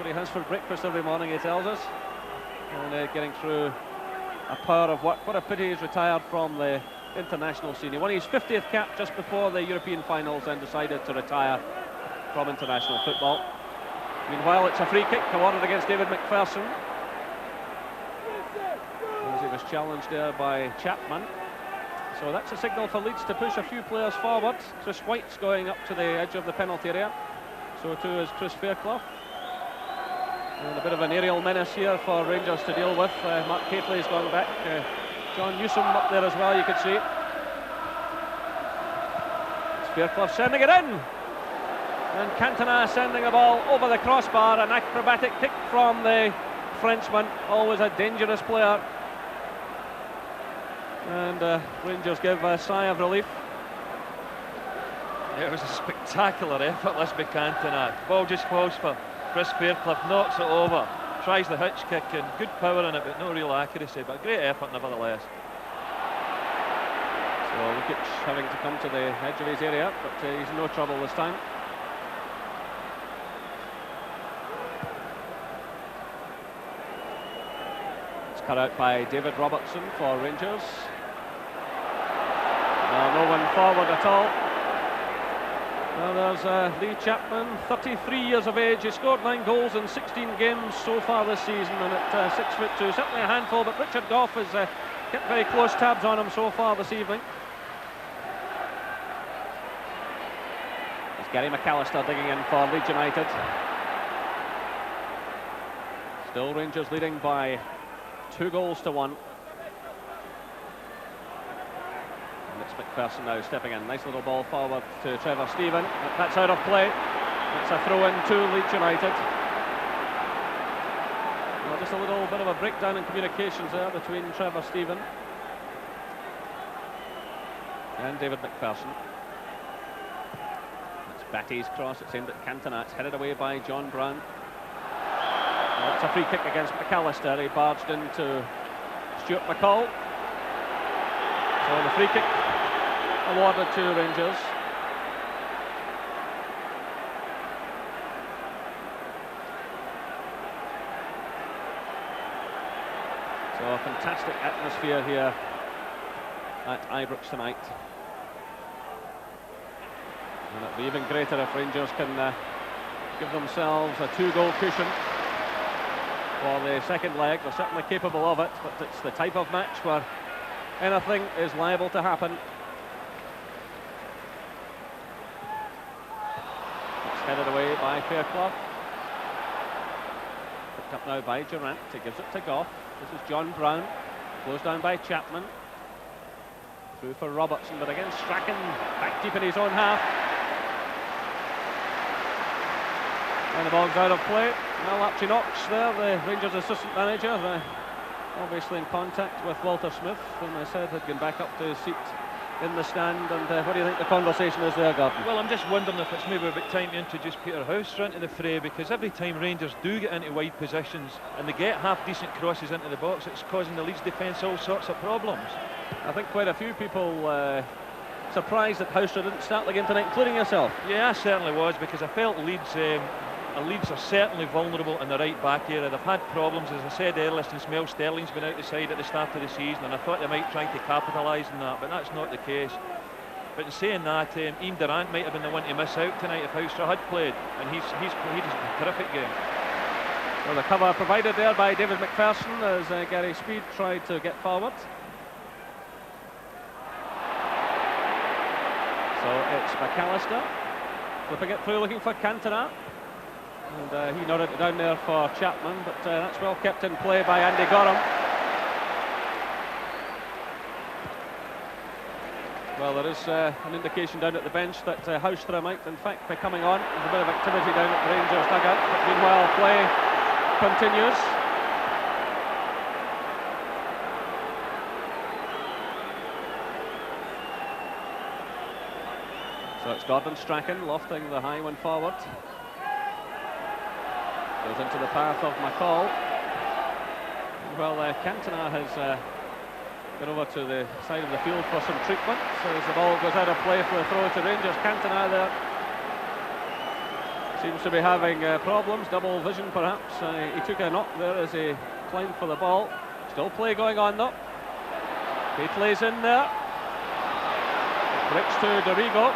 what he has for breakfast every morning, he tells us. And getting through a power of work. What a pity he's retired from the international scene. He won his 50th cap just before the European finals and decided to retire from international football. Meanwhile, it's a free kick awarded against David McPherson, as he was challenged there by Chapman. So that's a signal for Leeds to push a few players forward. Chris White's going up to the edge of the penalty area. So too is Chris Fairclough. And a bit of an aerial menace here for Rangers to deal with. Mark Catley's gone back. John Newsom up there as well, you could see. It's Fairclough sending it in. And Cantona sending the ball over the crossbar. An acrobatic kick from the Frenchman. Always a dangerous player. And Rangers give a sigh of relief. It was a spectacular effort, let's be Cantona. Ball just falls for Chris Fairclough, knocks it over, tries the hitch kick, and good power in it, but no real accuracy, but great effort nevertheless. So Lukic having to come to the edge of his area, but he's in no trouble this time. It's cut out by David Robertson for Rangers. No one forward at all. Well, there's Lee Chapman, 33 years of age. He scored 9 goals in 16 games so far this season, and at 6'2", certainly a handful, but Richard Gough has kept very close tabs on him so far this evening. It's Gary McAllister digging in for Leeds United. Still Rangers leading by 2-1. It's McPherson now stepping in. Nice little ball forward to Trevor Steven. That's out of play. It's a throw in to Leeds United. Well, just a little bit of a breakdown in communications there between Trevor Steven and David McPherson. It's Batty's cross. It's aimed at Cantona. It's headed away by John Brown. Well, it's a free kick against McAllister. He barged into Stuart McCall. So the free kick awarded to Rangers. So a fantastic atmosphere here at Ibrox tonight. And it'll be even greater if Rangers can give themselves a 2-goal cushion for the second leg. They're certainly capable of it, but it's the type of match where anything is liable to happen. It's headed away by Fairclough. Picked up now by Durant. He gives it to Gough. This is John Brown. Closed down by Chapman. Through for Robertson, but again Strachan back deep in his own half. And the ball's out of play. Well, Archie Knox there, the Rangers assistant manager. Obviously in contact with Walter Smith, and I said had gone back up to his seat in the stand. And what do you think the conversation is there, Gordon? Well, I'm just wondering if it's maybe a bit time to introduce Peter Houser into the fray, because every time Rangers do get into wide positions and they get half-decent crosses into the box, it's causing the Leeds defence all sorts of problems. I think quite a few people surprised that Houser didn't start the game tonight, including yourself. Yeah, I certainly was, because I felt Leeds are certainly vulnerable in the right back area. They've had problems, as I said earlier, since Mel Sterling's been out the side at the start of the season, and I thought they might try to capitalise on that, but that's not the case. But in saying that, Ian Durant might have been the one to miss out tonight if Houser had played, and he's played a terrific game. Well, the cover provided there by David McPherson as Gary Speed tried to get forward. So it's McAllister flipping it through, looking for Cantona. And he nodded it down there for Chapman, but that's well kept in play by Andy Gorham. Well, there is an indication down at the bench that Houser might in fact be coming on. There's a bit of activity down at the Rangers dugout, but meanwhile play continues. So it's Gordon Strachan lofting the high one forward. Goes into the path of McCall. Well, Cantona has got over to the side of the field for some treatment. So as the ball goes out of play for the throw to Rangers, Cantona there Seems to be having problems, double vision perhaps. He took a knock there as he climbed for the ball. Still play going on though. Paisley's in there. Breaks to Dorigo.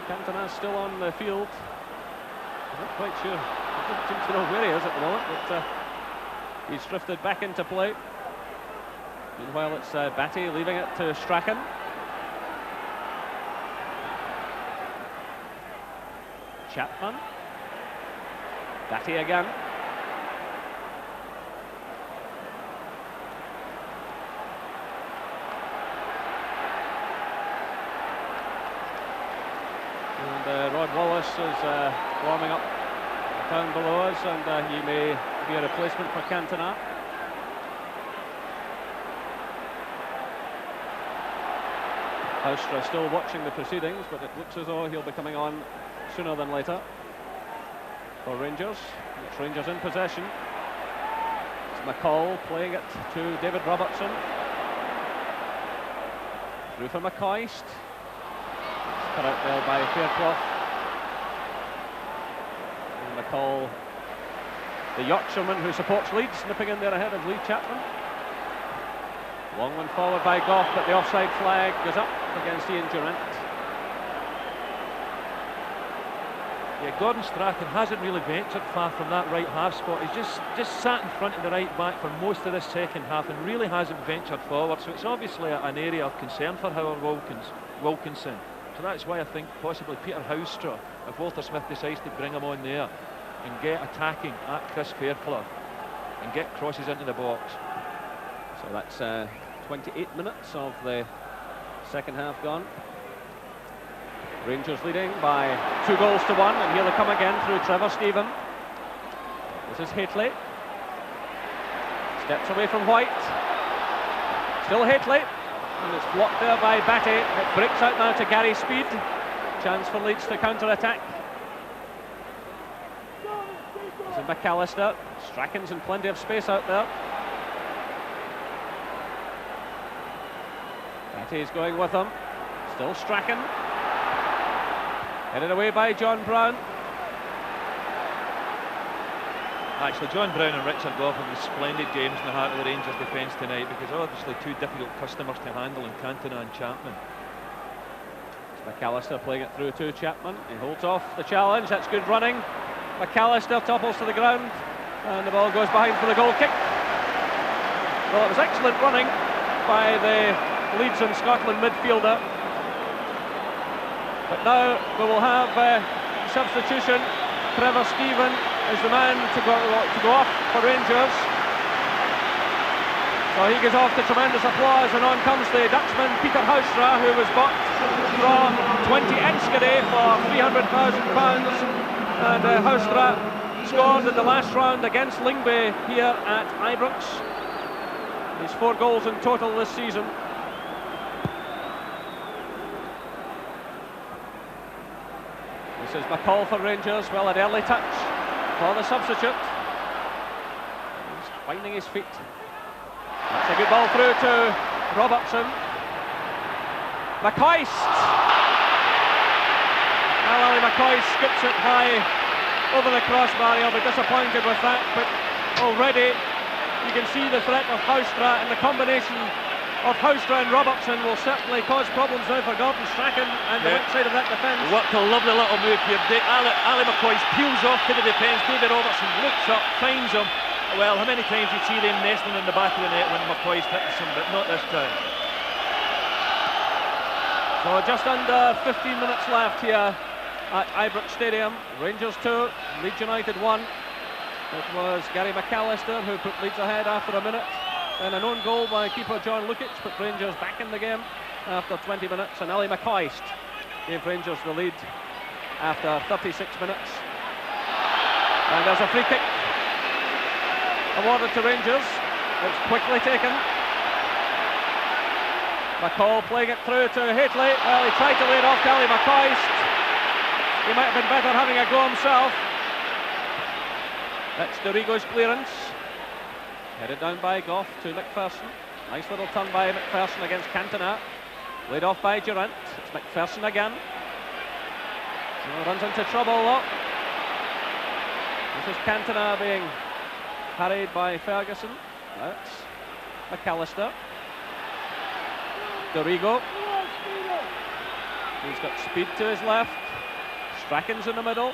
Cantona's still on the field. I'm not quite sure. I don't seem to know where he is at the moment, but he's drifted back into play. Meanwhile, it's Batty leaving it to Strachan. Chapman. Batty again. And Rod Wallace is warming up down below us, and he may be a replacement for Cantona. Houstra still watching the proceedings, but it looks as though he'll be coming on sooner than later for Rangers. It's Rangers in possession. It's McCall playing it to David Robertson. Through for McCoist. Cut out there by Fairclough. And McCall, the Yorkshireman who supports Leeds, nipping in there ahead of Lee Chapman. Long one forward by Goff, but the offside flag goes up against Ian Durant. Yeah, Gordon Strachan hasn't really ventured far from that right half spot. He's just sat in front of the right back for most of this second half and really hasn't ventured forward. So it's obviously an area of concern for Howard Wilkinson. So that's why I think possibly Peter Houstra, if Walter Smith decides to bring him on there and get attacking at Chris Fairclough and get crosses into the box. So that's 28 minutes of the second half gone. Rangers leading by 2 goals to 1, and here they come again through Trevor Stephen. This is Haitley. Steps away from White. Still Haitley. And it's blocked there by Batty. It breaks out now to Gary Speed. Chance for Leeds to counter-attack. This is McAllister. Strachan's in plenty of space out there. Batty's going with him. Still Strachan. Headed away by John Brown. Actually, John Brown and Richard Goff have splendid games in the heart of the Rangers defence tonight, because obviously 2 difficult customers to handle in Cantona and Chapman. McAllister playing it through to Chapman. He holds off the challenge. That's good running. McAllister topples to the ground, and the ball goes behind for the goal kick. Well, it was excellent running by the Leeds and Scotland midfielder. But now we will have substitution. Trevor Stephen is the man to go off for Rangers. So he goes off to tremendous applause, and on comes the Dutchman Peter Houstra, who was bought from 20 Enschede for £300,000. And Houstra scored in the last round against Lyngby here at Ibrox. He's 4 goals in total this season. This is McCall for Rangers. Well, an early touch for the substitute. He's finding his feet. That's a good ball through to Robertson. McCoist. Well, Ali McCoist skips it high over the crossbar. He'll be disappointed with that, but already you can see the threat of Houstra, and the combination of Houstra and Robertson will certainly cause problems now for Gordon Strachan and the right side of that defence. What a lovely little move here. Ali McCoist peels off to the defence. David Robertson looks up, finds him. Well, how many times you see them nestling in the back of the net when McCoist hits him, but not this time. So just under 15 minutes left here at Ibrox Stadium. Rangers 2, Leeds United 1. It was Gary McAllister who put Leeds ahead after a minute. And an own goal by keeper John Lukic put Rangers back in the game after 20 minutes. And Ali McCoist gave Rangers the lead after 36 minutes. And there's a free kick awarded to Rangers. It's quickly taken. McCall playing it through to Haitley. Well, he tried to lay it off to Ali McCoist. He might have been better having a go himself. That's Dorigo's clearance. Headed down by Goff to McPherson. Nice little turn by McPherson against Cantona. Laid off by Durant. It's McPherson again. Well, runs into trouble though. This is Cantona being harried by Ferguson. That's McAllister. Dorigo. He's got speed to his left. Strachan's in the middle.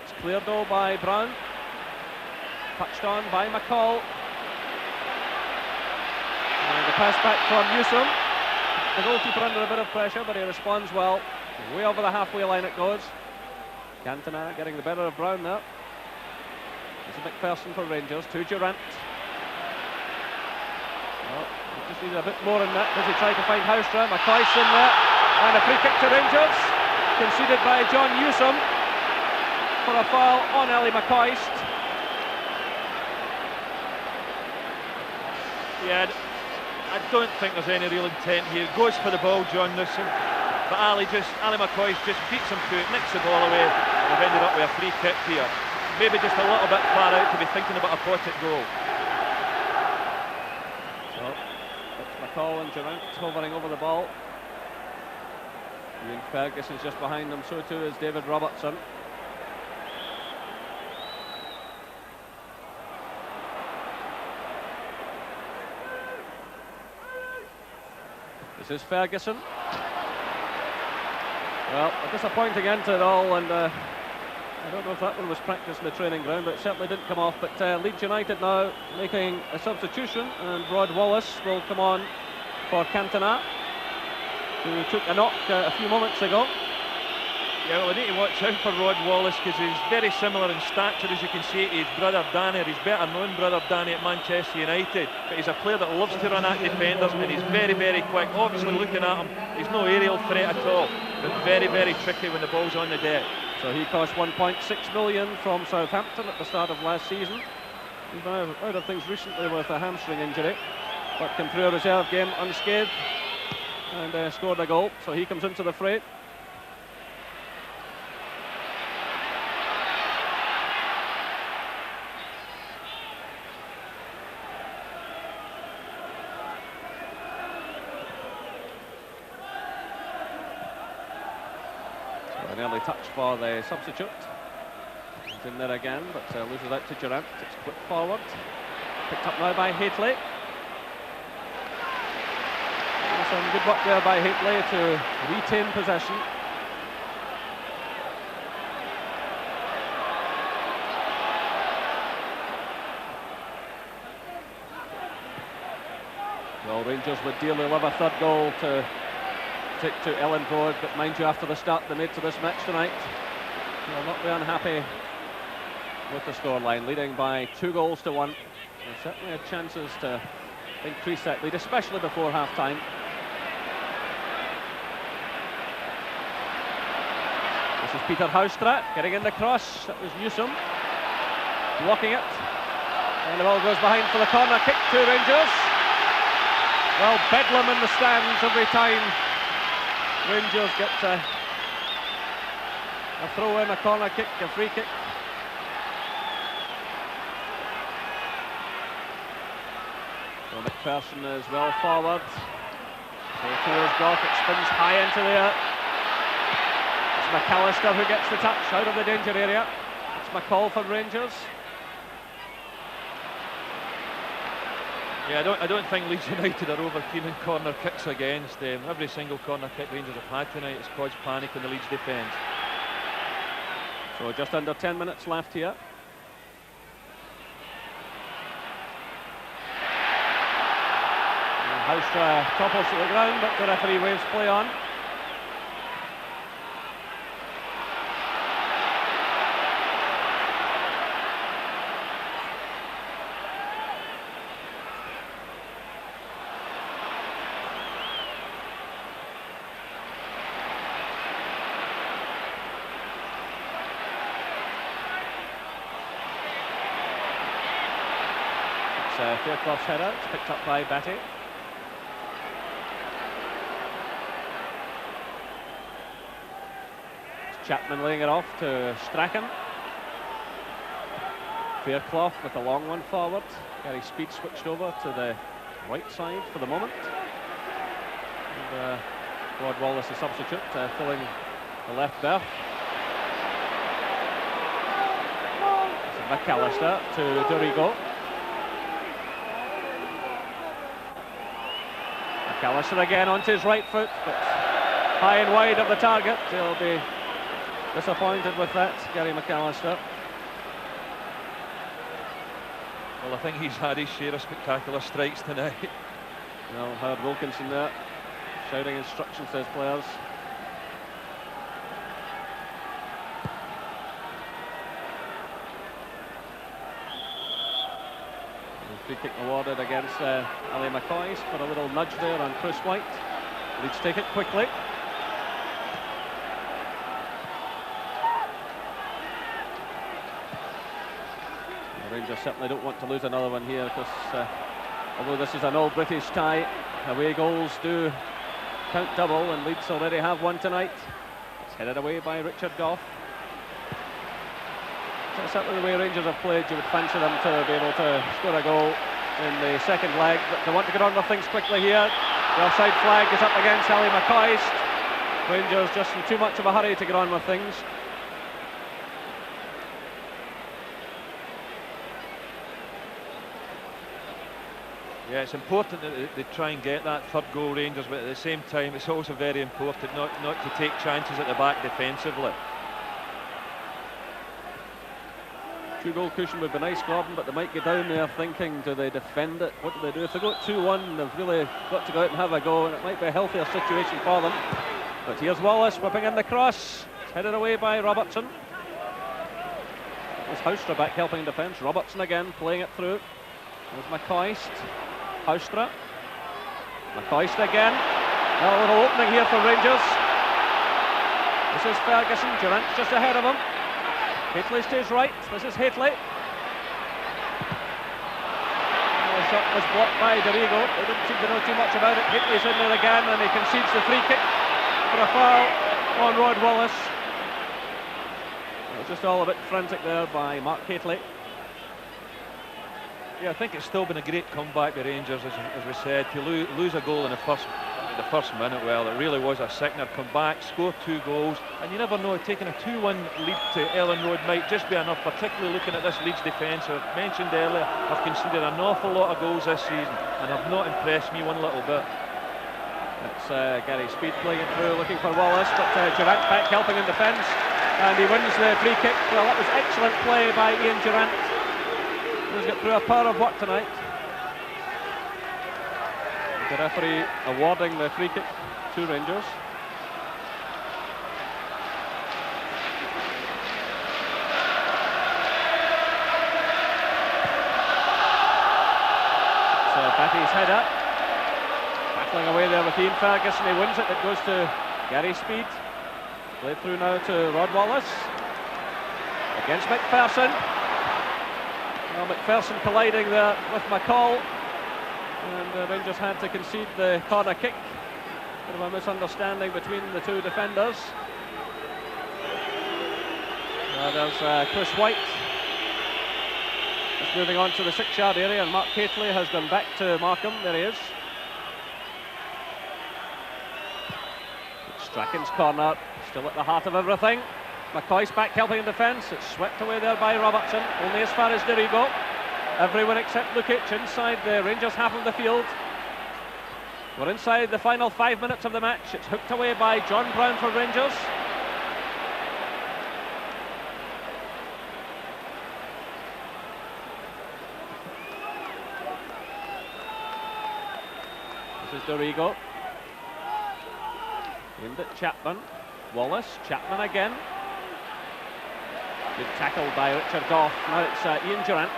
It's cleared though by Brown. Touched on by McCall. And the pass back from Newsom. The goalkeeper under a bit of pressure, but he responds well. Way over the halfway line it goes. Cantona getting the better of Brown there. It's a McPherson for Rangers, to Durant. Well, he just needed a bit more in that. Does he try to find Houstra? McCoy's in there. And a free kick to Rangers. Conceded by John Newsom for a foul on Ali McCoist. Yeah, I don't think there's any real intent here. Goes for the ball, John Newsom. But Ali McCoist just beats him to it, nicks the ball away. We've ended up with a free kick here. Maybe just a little bit far out to be thinking about a potted goal. So, it's McCall and Durant hovering over the ball. Ian Ferguson's just behind them, so too is David Robertson. This is Ferguson. Well, a disappointing end to it all, and I don't know if that one was practiced in the training ground, but it certainly didn't come off. But Leeds United now making a substitution, and Rod Wallace will come on for Cantona, who took a knock a few moments ago. Yeah, well, we need to watch out for Rod Wallace because he's very similar in stature, as you can see, to his brother Danny, his better known brother Danny at Manchester United. But he's a player that loves to run at defenders, and he's very, very quick. Obviously, looking at him, he's no aerial threat at all, but very, very tricky when the ball's on the deck. So he cost 1.6 million from Southampton at the start of last season. He's been out of things recently with a hamstring injury, but came through a reserve game unscathed and scored a goal. So he comes into the fray. An early touch for the substitute. He's in there again, but loses out to Durant. It's flipped forward. Picked up now by Haitley. Some good work there by Haitley to retain possession. Well, Rangers would dearly love a third goal to take to Ellen Road, but mind you, after the start they made to this match tonight, they'll not be unhappy with the scoreline, leading by 2-1. They certainly had chances to increase that lead, especially before half-time. This is Peter Houstra getting in the cross. That was Newsom blocking it, and the ball goes behind for the corner kick to Rangers. Well, bedlam in the stands every time Rangers get a throw in, a corner kick, a free kick. So McPherson is well forward. So towards Goff, it spins high into the air. It's McAllister who gets the touch out of the danger area. It's McCall for Rangers. Yeah, I don't think Leeds United are over keen on corner kicks against them. Every single corner kick Rangers have had tonight has caused panic in the Leeds defence. So just under 10 minutes left here. Houstra topples to the ground, but the referee waves play on. Fairclough's header, it's picked up by Batty. It's Chapman laying it off to Strachan. Fairclough with a long one forward. Gary Speed switched over to the right side for the moment. And Rod Wallace, the substitute, filling the left berth. McAllister to Dorigo. McAllister again onto his right foot, but high and wide of the target. He'll be disappointed with that, Gary McAllister. Well, I think he's had his share of spectacular strikes tonight. Well, heard Wilkinson there shouting instructions to his players. Free kick awarded against Ali McCoy for a little nudge there on Chris White. Leeds take it quickly. The Rangers certainly don't want to lose another one here, because although this is an all British tie, away goals do count double, and Leeds already have one tonight. It's headed away by Richard Gough. So certainly the way Rangers have played, you would fancy them to be able to score a goal in the second leg, but they want to get on with things quickly here. The offside flag is up against Ali McCoy. Rangers just in too much of a hurry to get on with things. Yeah, it's important that they try and get that third goal, Rangers, but at the same time it's also very important not to take chances at the back defensively. Two-goal cushion would be nice, Gordon, but they might get down there thinking, do they defend it? What do they do? If they go 2-1, they've really got to go out and have a go, and it might be a healthier situation for them. But here's Wallace whipping in the cross. It's headed away by Robertson. There's Houstra back helping defence. Robertson again playing it through. There's McCoist. Houstra. McCoist again. Now a little opening here for Rangers. This is Ferguson. Durant's just ahead of him. Haitley stays right. This is Haitley. The shot was blocked by Dorigo. They didn't seem to know too much about it. Haitley's in there again, and he concedes the free kick for a foul on Rod Wallace. It was just all a bit frantic there by Mark Haitley. Yeah, I think it's still been a great comeback by Rangers, as we said. To lose a goal in the first minute, well, it really was a sickener. Come back, score 2 goals, and you never know, taking a 2-1 lead to Ellen Road might just be enough, particularly looking at this Leeds defence. I've mentioned earlier, I've conceded an awful lot of goals this season, and have not impressed me one little bit. It's Gary Speed playing it through, looking for Wallace, but Durant back helping in defence, and he wins the free kick. Well, that was excellent play by Ian Durant. He's got through a power of work tonight. The referee awarding the free kick to Rangers. So Batty's header. Battling away there with Ian Ferguson. He wins it. It goes to Gary Speed. Played through now to Rod Wallace. Against McPherson. Well, McPherson colliding there with McCall, and the Rangers had to concede the corner kick. Bit of a misunderstanding between the two defenders. There's Chris White just moving on to the 6-yard area, and Mark Haitley has gone back to Markham. There he is. Strachan's corner, still at the heart of everything. McCoy's back helping in defence. It's swept away there by Robertson, only as far as Dorigo. Everyone except Lukic inside the Rangers half of the field. We're inside the final 5 minutes of the match. It's hooked away by John Brown for Rangers. This is Dorigo. Aimed at Chapman. Wallace, Chapman again. Good tackle by Richard Gough. Now it's Ian Durant.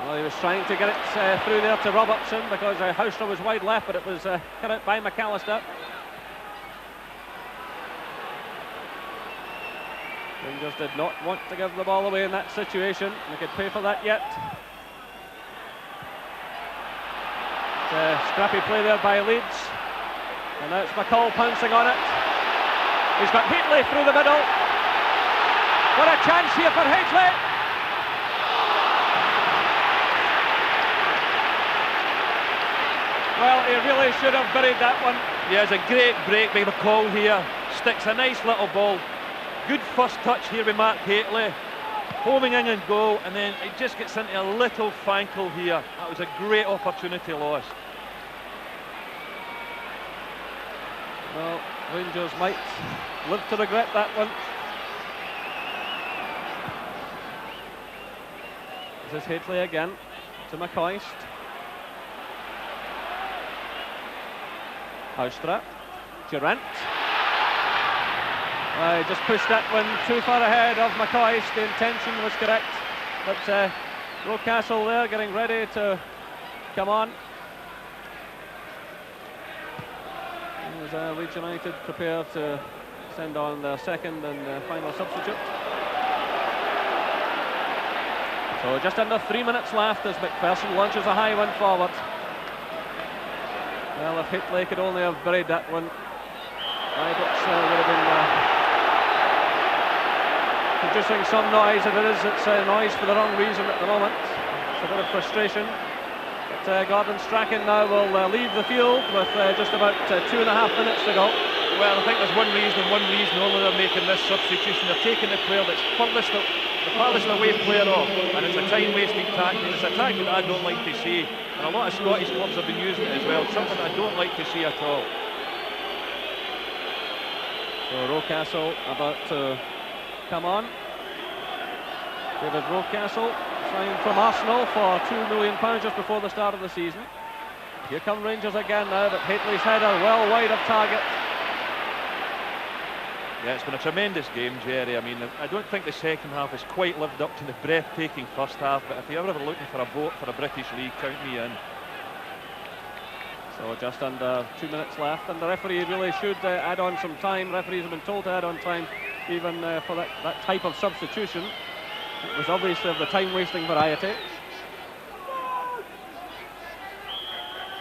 Well, he was trying to get it through there to Robertson because Houstra was wide left, but it was cut out by McAllister. Rangers did not want to give the ball away in that situation. They could pay for that yet. Scrappy play there by Leeds. And now it's McCall pouncing on it. He's got Haitley through the middle. What a chance here for Haitley! Well, he really should have buried that one. Yeah, it's a great break by McCall here. Sticks a nice little ball Good first touch here with Mark Hateley, homing in and goal, and then it just gets into a little fankle here. That was a great opportunity lost. Well, Rangers might live to regret that one. This is Hateley again to McCoist. Houstra, Durant. Just pushed that one too far ahead of McCoist. The intention was correct, but Rocastle there getting ready to come on. As Leeds United prepare to send on their second and final substitute. So just under 3 minutes left as McPherson launches a high one forward. Well, if Hateley could only have buried that one, Ibrox would have been producing some noise. If it is, it's noise for the wrong reason at the moment. It's a bit of frustration. But Gordon Strachan now will leave the field with just about 2.5 minutes to go. Well, I think there's one reason only they're making this substitution. They're taking the player that's the farthest away player off, and it's a time-wasting tactic. It's a tactic that I don't like to see, and a lot of Scottish clubs have been using it as well. Something I don't like to see at all. So Rocastle about to come on. David Rocastle signed from Arsenal for £2 million just before the start of the season. Here come Rangers again now, but Hateley's header well wide of target. Yeah, it's been a tremendous game, Jerry. I mean, I don't think the second half has quite lived up to the breathtaking first half, but if you're ever looking for a vote for a British league, count me in. So just under 2 minutes left, and the referee really should add on some time. Referees have been told to add on time even for that type of substitution. It was obviously of the time-wasting variety.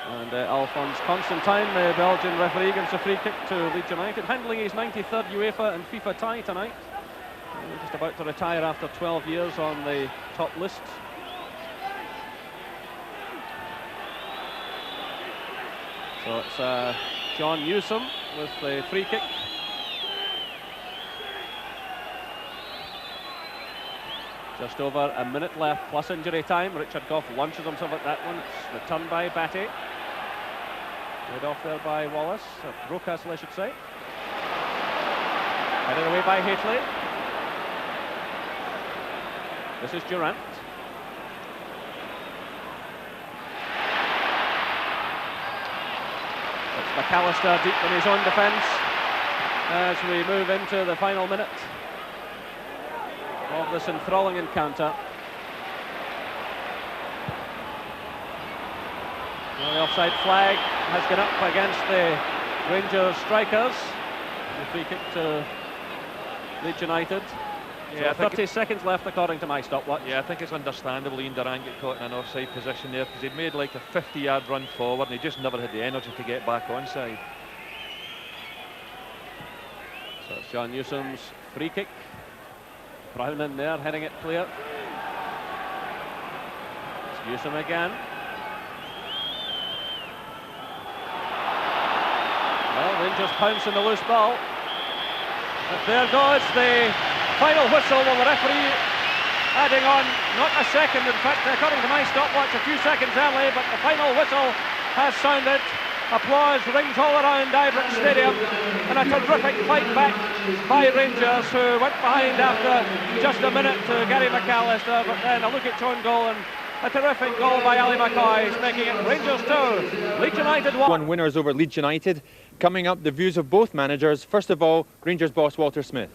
And Alphonse Constantine, the Belgian referee, gives a free kick to Leeds United, handling his 93rd UEFA and FIFA tie tonight. Just about to retire after 12 years on the top list. So it's John Newsom with the free kick. Just over a minute left plus injury time. Richard Gough launches himself at that one. It's returned by Batty. Led off there by Wallace, Rocastle I should say. Headed away by Hateley. This is Durant. It's McAllister deep in his own defence as we move into the final minute of this enthralling encounter. Well, the offside flag has gone up against the Rangers strikers. The free kick to Leeds United. Yeah, so 30 seconds left according to my stopwatch. Yeah, I think it's understandable Ian Durant got caught in an offside position there because he'd made like a 50-yard run forward and he just never had the energy to get back onside. So it's John Newsom's free kick. Brown in there, heading it clear. It's Newsom again. Well, Rangers pounce on the loose ball. But there goes the final whistle. Well, the referee adding on not a second, in fact, according to my stopwatch, a few seconds early, but the final whistle has sounded. Applause rings all around Ibrox Stadium, and a terrific fight back by Rangers, who went behind after just a minute to Gary McAllister, but then a look at own goal and a terrific goal by Ali McCoy, making it Rangers 2, Leeds United 1. Winners over Leeds United. Coming up, the views of both managers. First of all, Rangers boss Walter Smith.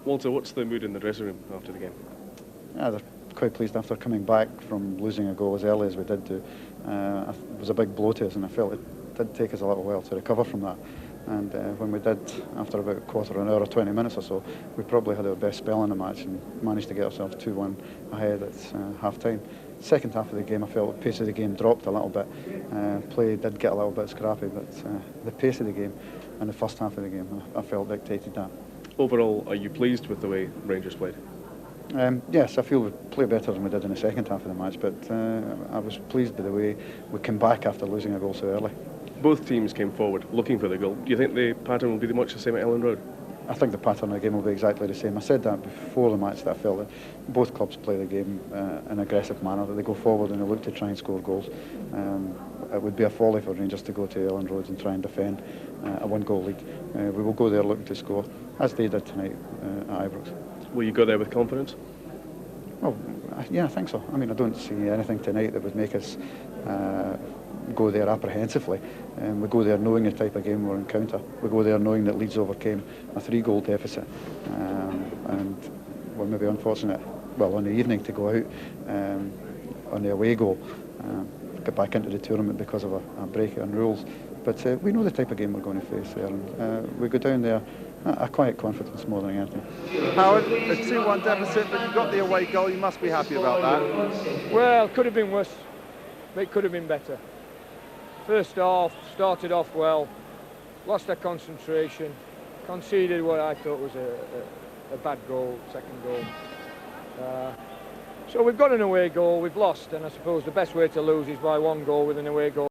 Walter, what's the mood in the dressing room after the game? Yeah, they're quite pleased after coming back from losing a goal as early as we did do. It was a big blow to us, and I felt it did take us a little while to recover from that. And when we did, after about a quarter of an hour or 20 minutes or so, we probably had our best spell in the match and managed to get ourselves 2-1 ahead at half-time. Second half of the game, I felt the pace of the game dropped a little bit. Play did get a little bit scrappy, but the pace of the game and the first half of the game, I felt dictated that. Overall, are you pleased with the way Rangers played? Yes, I feel we played better than we did in the second half of the match, but I was pleased by the way we came back after losing a goal so early. Both teams came forward looking for the goal. Do you think the pattern will be much the same at Ellen Road? I think the pattern of the game will be exactly the same. I said that before the match, that I felt that both clubs play the game in an aggressive manner, that they go forward and they look to try and score goals. It would be a folly for Rangers to go to Elland Road and try and defend a one-goal lead. We will go there looking to score, as they did tonight at Ibrox. Will you go there with confidence? Well, yeah, I think so. I mean, I don't see anything tonight that would make us go there apprehensively. We go there knowing the type of game we'll encounter. We go there knowing that Leeds overcame a 3-goal deficit, and we're maybe unfortunate, well, on the evening to go out on the away goal, get back into the tournament because of a break in rules. But we know the type of game we're going to face there, and we go down there a quiet confidence more than anything. Howard, a 2-1 deficit, but you got the away goal. You must be happy about that. Well, could have been worse. It could have been better. First half, started off well, lost our concentration, conceded what I thought was a bad goal, second goal. So we've got an away goal, we've lost, and I suppose the best way to lose is by 1 goal with an away goal.